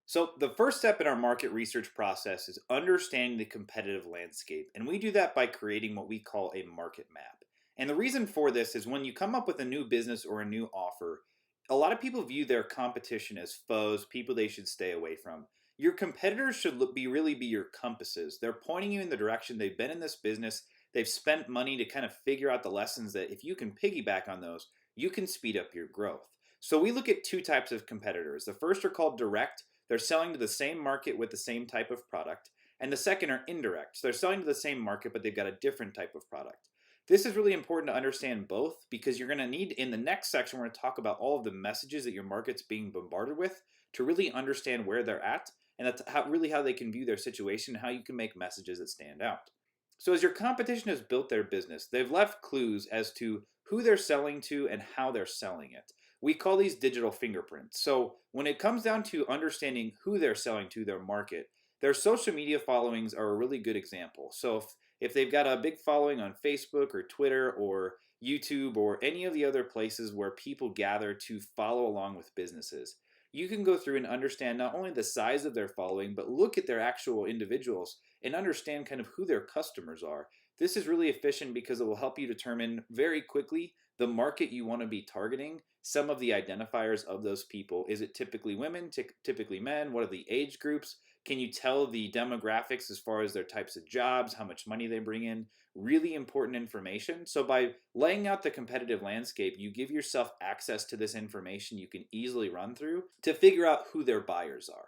So, the first step in our market research process is understanding the competitive landscape. And we do that by creating what we call a market map. And the reason for this is when you come up with a new business or a new offer, a lot of people view their competition as foes, people they should stay away from. Your competitors should really be your compasses. They're pointing you in the direction. They've been in this business, they've spent money to kind of figure out the lessons that if you can piggyback on those, you can speed up your growth. So, we look at two types of competitors. The first are called direct. They're selling to the same market with the same type of product. And the second are indirect. So they're selling to the same market, but they've got a different type of product. This is really important to understand both because you're going to need, in the next section, we're going to talk about all of the messages that your market's being bombarded with to really understand where they're at and that's how they can view their situation and how you can make messages that stand out. So, as your competition has built their business, they've left clues as to who they're selling to and how they're selling it. We call these digital fingerprints. So, when it comes down to understanding who they're selling to, their market, their social media followings are a really good example. So, if they've got a big following on Facebook or Twitter or YouTube or any of the other places where people gather to follow along with businesses, you can go through and understand not only the size of their following, but look at their actual individuals and understand kind of who their customers are. This is really efficient because it will help you determine very quickly the market you want to be targeting, some of the identifiers of those people. Is it typically women, typically men? What are the age groups? Can you tell the demographics as far as their types of jobs, how much money they bring in? Really important information. So, by laying out the competitive landscape, you give yourself access to this information you can easily run through to figure out who their buyers are.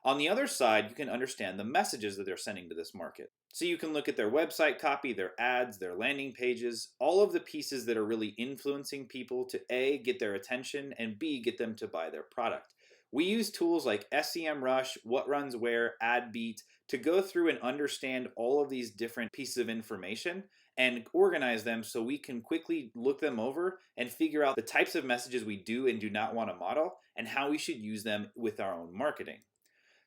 On the other side, you can understand the messages that they're sending to this market. So you can look at their website copy, their ads, their landing pages, all of the pieces that are really influencing people to A, get their attention, and B, get them to buy their product. We use tools like SEMrush, What Runs Where, AdBeat to go through and understand all of these different pieces of information and organize them so we can quickly look them over and figure out the types of messages we do and do not want to model and how we should use them with our own marketing.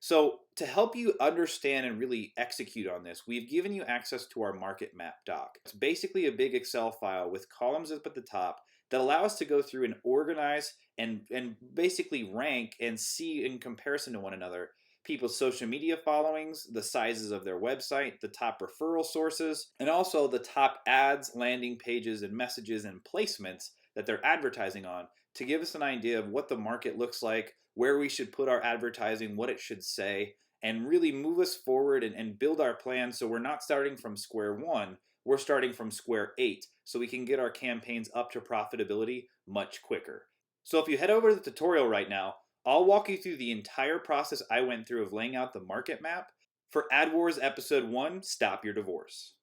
So, to help you understand and really execute on this, we've given you access to our market map doc. It's basically a big Excel file with columns up at the top that allow us to go through and organize and basically rank and see in comparison to one another people's social media followings, the sizes of their website, the top referral sources, and also the top ads, landing pages, and messages and placements that they're advertising on to give us an idea of what the market looks like, where we should put our advertising, what it should say, and really move us forward and build our plan so we're not starting from square one, we're starting from square eight so we can get our campaigns up to profitability much quicker. So if you head over to the tutorial right now, I'll walk you through the entire process I went through of laying out the market map for AdWars Episode 1 Stop Your Divorce.